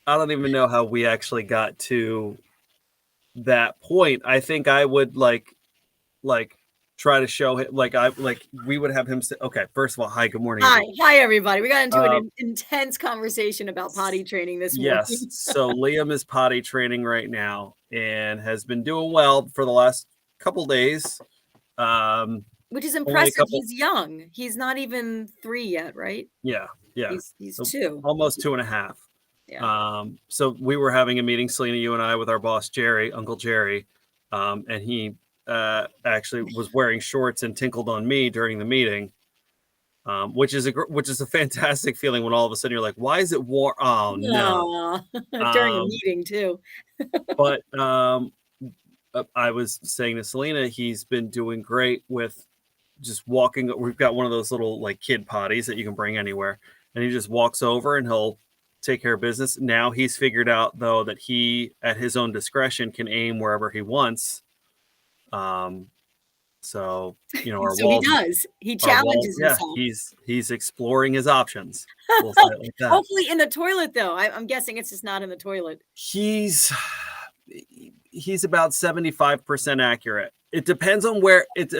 I don't even know how we actually got to that point. I think I would like try to show him we would have him say, okay, first of all, hi, good morning, everybody. Hi, everybody. We got into an intense conversation about potty training this morning. Yes. So Liam is potty training right now and has been doing well for the last couple days. Which is impressive. He's young. He's not even 3 yet, right? Yeah. He's 2. Almost 2.5. Yeah. So we were having a meeting, Selena, you and I, with our boss, Jerry, Uncle Jerry. And he actually was wearing shorts and tinkled on me during the meeting. Which is a fantastic feeling when all of a sudden you're like, why is it warm? Oh no. During a meeting too. But I was saying to Selena, he's been doing great with just walking. We've got one of those little like kid potties that you can bring anywhere, and he just walks over and he'll take care of business. Now he's figured out though that he, at his own discretion, can aim wherever he wants. So our so walls, he does. He challenges himself. He's exploring his options. We'll say it like that. Hopefully in the toilet, though. I'm guessing it's just not in the toilet. He's about 75% accurate. It depends on where it's.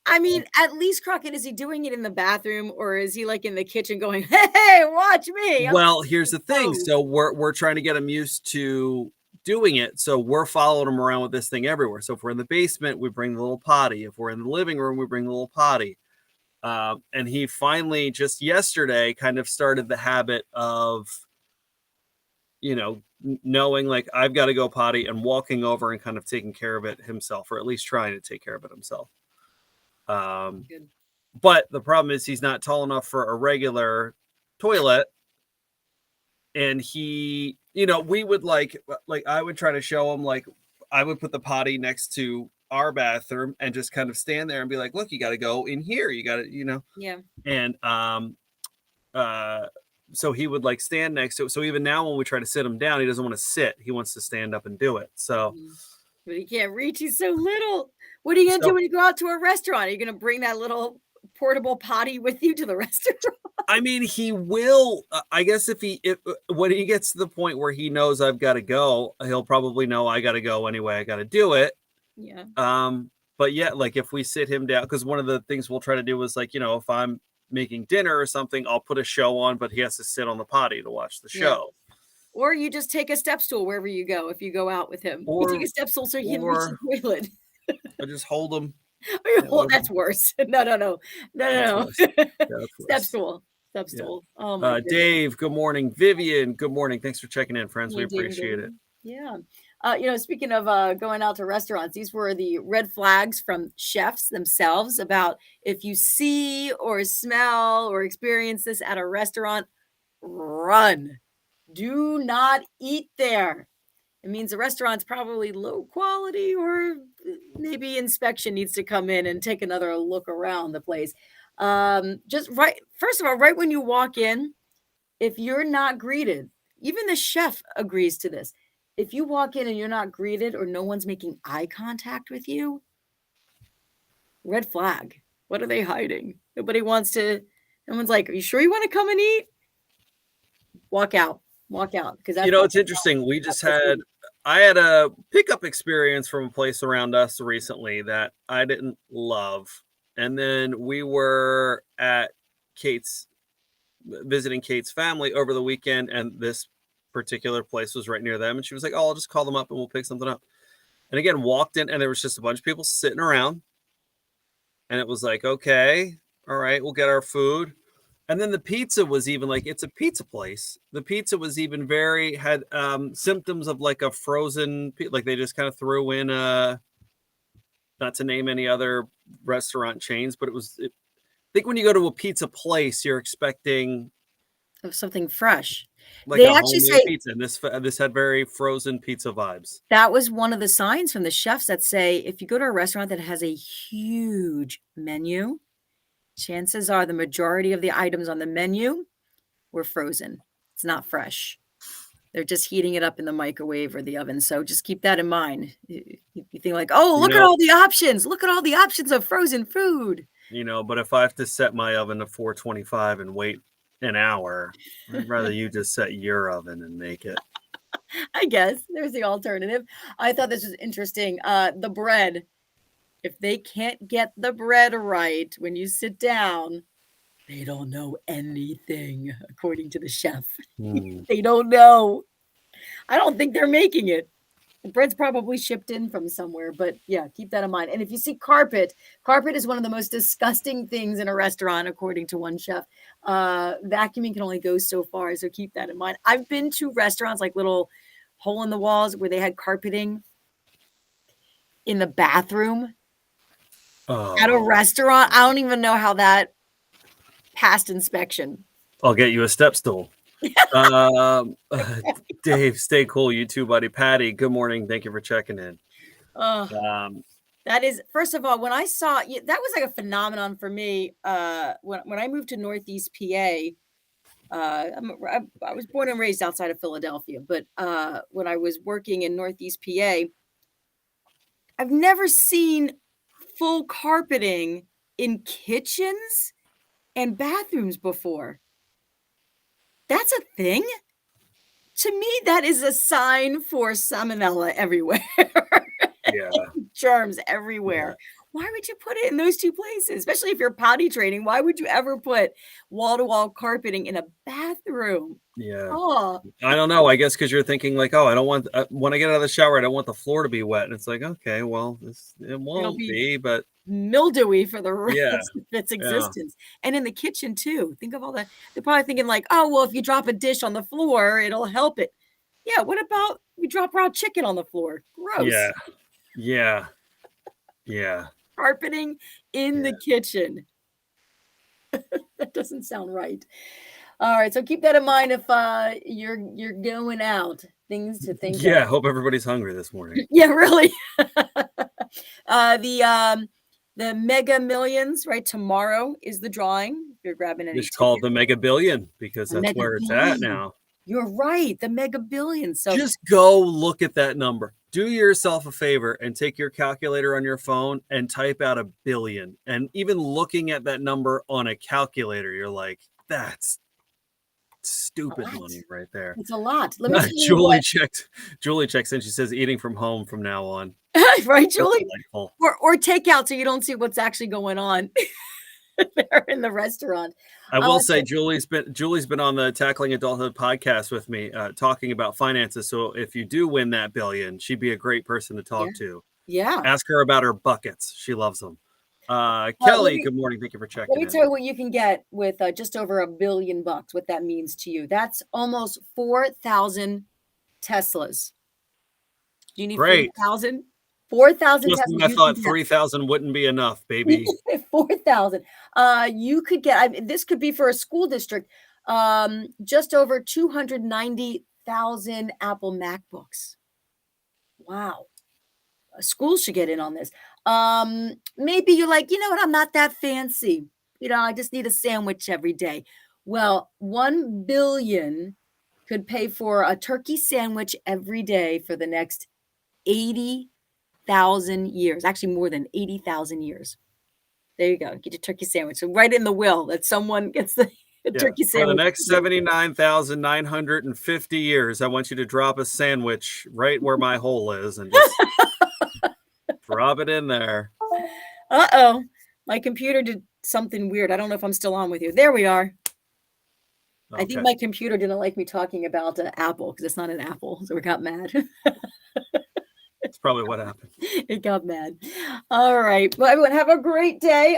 I mean, at least Crockett, is he doing it in the bathroom or is he like in the kitchen going, "Hey, watch me"? Well, here's the thing. So we're trying to get him used to doing it. So we're following him around with this thing everywhere. So if we're in the basement, we bring the little potty. If we're in the living room, we bring the little potty. And he finally just yesterday kind of started the habit of, knowing like I've got to go potty and walking over and kind of taking care of it himself, or at least trying to take care of it himself. But the problem is he's not tall enough for a regular toilet. And he, we would like I would try to show him, like I would put the potty next to our bathroom and just kind of stand there and be like, look, you got to go in here. You got to, Yeah. And so he would like stand next to it. So even now when we try to sit him down, he doesn't want to sit. He wants to stand up and do it. So. But he can't reach. He's so little. What are you going to do when you go out to a restaurant? Are you going to bring that little portable potty with you to the restaurant? I mean, he will. I guess when he gets to the point where he knows I've got to go, he'll probably know I got to go anyway. I got to do it. Yeah. But yeah, like if we sit him down, because one of the things we'll try to do is like, if I'm making dinner or something, I'll put a show on, but he has to sit on the potty to watch the show. Yeah. Or you just take a step stool wherever you go. If you go out with him, you take a step stool so he can reach the toilet. I just hold him. That's worse. No. Step stool. Oh my goodness. Dave, good morning. Vivian, good morning. Thanks for checking in, friends. We appreciate it. Yeah. Speaking of going out to restaurants, these were the red flags from chefs themselves about if you see or smell or experience this at a restaurant, run. Do not eat there. It means the restaurant's probably low quality, or maybe inspection needs to come in and take another look around the place. First of all, right when you walk in, if you're not greeted, even the chef agrees to this. If you walk in and you're not greeted or no one's making eye contact with you, red flag. What are they hiding? No one's like, are you sure you want to come and eat? Walk out. Because it's interesting. I had a pickup experience from a place around us recently that I didn't love. And then we were at visiting Kate's family over the weekend, and this particular place was right near them. And she was like, oh, I'll just call them up and we'll pick something up. And again, walked in and there was just a bunch of people sitting around. And it was like, okay, all right, we'll get our food. And then the pizza was even like, it's a pizza place. The pizza was even had symptoms of like a frozen, like they just kind of threw in not to name any other restaurant chains, but I think when you go to a pizza place, you're expecting of something fresh. Like they actually say pizza, and this had very frozen pizza vibes. That was one of the signs from the chefs that say if you go to a restaurant that has a huge menu, chances are the majority of the items on the menu were frozen. It's not fresh. They're just heating it up in the microwave or the oven. So just keep that in mind. You think like, oh, look at all the options. Look at all the options of frozen food. But if I have to set my oven to 425 and wait an hour. I'd rather you just set your oven and make it. I guess there's the alternative. I thought this was interesting. The bread. If they can't get the bread right when you sit down, they don't know anything, according to the chef. They don't know. I don't think they're making it. The bread's probably shipped in from somewhere, but yeah, keep that in mind. And if you see carpet is one of the most disgusting things in a restaurant, according to one chef. Vacuuming can only go so far, so keep that in mind. I've been to restaurants like little hole in the walls where they had carpeting in the bathroom at a restaurant. I don't even know how that passed inspection. I'll get you a step stool. Dave, stay cool. You too, buddy. Patty, good morning. Thank you for checking in. That is, first of all, when I saw that was like a phenomenon for me. When I moved to Northeast PA, I was born and raised outside of Philadelphia, but when I was working in Northeast PA, I've never seen full carpeting in kitchens and bathrooms before. That's a thing? To me, that is a sign for salmonella everywhere. Yeah. Germs everywhere. Yeah. Why would you put it in those two places? Especially if you're potty training. Why would you ever put wall-to-wall carpeting in a bathroom? Yeah. Oh. I don't know. I guess because you're thinking like, oh, I don't want, when I get out of the shower, I don't want the floor to be wet. And it's like, okay, well, it won't be, but mildewy for the rest of its existence. And in the kitchen too. Think of all that. They're probably thinking like, oh, well, if you drop a dish on the floor, it'll help it. Yeah. What about we drop raw chicken on the floor? Gross. Yeah. Carpeting in the kitchen. That doesn't sound right. All right. So keep that in mind if you're going out. Things to think of. I hope everybody's hungry this morning. Yeah, really. The Mega Millions, right? Tomorrow is the drawing. If you're grabbing any. It's called the Mega Billion because that's where it's at now. You're right. The Mega Billion. So just go look at that number. Do yourself a favor and take your calculator on your phone and type out 1 billion. And even looking at that number on a calculator, you're like, that's stupid money right there. It's a lot. Let me Julie checks in. She says eating from home from now on. Right, Julie? Or takeout so you don't see what's actually going on there in the restaurant. I will say Julie's been on the Tackling Adulthood podcast with me talking about finances. So if you do win that billion, she'd be a great person to talk to. Yeah. Ask her about her buckets. She loves them. Kelly, good morning. Thank you for checking in. Let me tell you what you can get with just over $1 billion, what that means to you. That's almost 4,000 Teslas. Do you need 4,000? 4,000 Teslas. I thought 3,000 wouldn't be enough, baby. 4,000. You could get, this could be for a school district, just over 290,000 Apple MacBooks. Wow. Schools should get in on this. Maybe you're like, you know what? I'm not that fancy. I just need a sandwich every day. Well, 1 billion could pay for a turkey sandwich every day for the next 80,000 years. Actually, more than 80,000 years. There you go. Get your turkey sandwich. So right in the will that someone gets the turkey sandwich. For the next 79,950 years, I want you to drop a sandwich right where my hole is and just drop it in there. Uh-oh. My computer did something weird. I don't know if I'm still on with you. There we are. Okay. I think my computer didn't like me talking about Apple because it's not an apple. So it got mad. That's probably what happened. It got mad. All right. Well, everyone have a great day.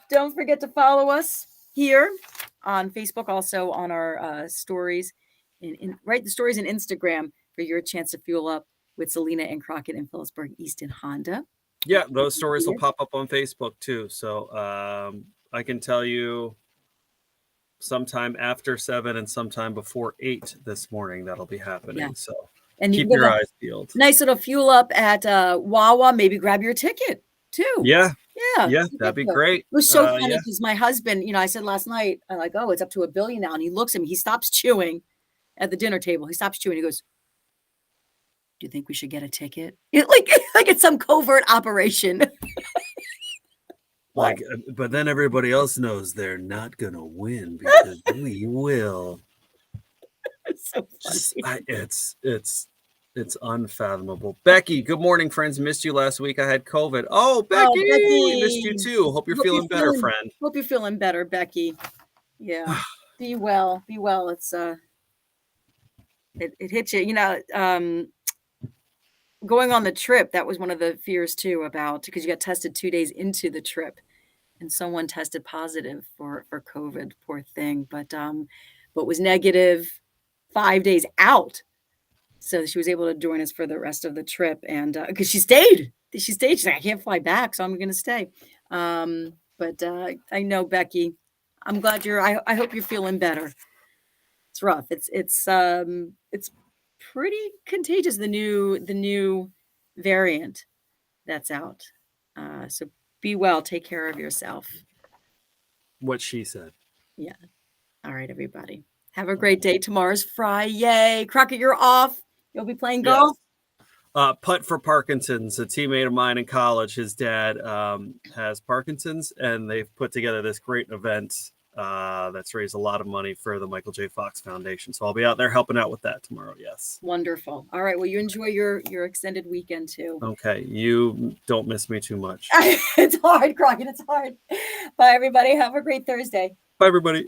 Don't forget to follow us here on Facebook, also on our stories, write the stories in Instagram for your chance to fuel up with Selena and Crockett and Phillipsburg Easton Honda. Yeah, those stories will pop up on Facebook too. So I can tell you sometime after 7 and sometime before 8 this morning that'll be happening. Yeah. So and keep your eyes peeled. Nice little fuel up at Wawa. Maybe grab your ticket too. Yeah, that'd be great. It was so funny because my husband, I said last night, I'm like, oh, it's up to $1 billion now, and he looks at me. He stops chewing at the dinner table. He stops chewing. He goes, do you think we should get a ticket? Like it's some covert operation. Like, but then everybody else knows they're not gonna win because we will. It's so funny. It's unfathomable. Becky, good morning, friends. Missed you last week. I had COVID. Oh, Becky, Oh, we missed you Becky. too. Hope you're feeling better, friend. Hope you're feeling better, Becky. Yeah. Be well. Be well. It's it hits you. You know, going on the trip, that was one of the fears too about because you got tested 2 days into the trip and someone tested positive for COVID, poor thing, but was negative 5 days out. So she was able to join us for the rest of the trip and because she stayed. She's like, I can't fly back, so I'm gonna stay. But I know, Becky, I'm glad I hope you're feeling better. It's rough. It's pretty contagious, the new variant that's out. So be well, take care of yourself. What she said. Yeah. All right, everybody. Have a great day. Tomorrow's Friday. Crockett, you're off. You'll be playing golf. Yes. Putt for Parkinson's. A teammate of mine in college, his dad has Parkinson's, and they've put together this great event that's raised a lot of money for the Michael J. Fox Foundation. So I'll be out there helping out with that tomorrow. Yes. Wonderful. All right. Well, you enjoy your extended weekend too. Okay. You don't miss me too much. It's hard, Crockett. It's hard. Bye, everybody. Have a great Thursday. Bye, everybody.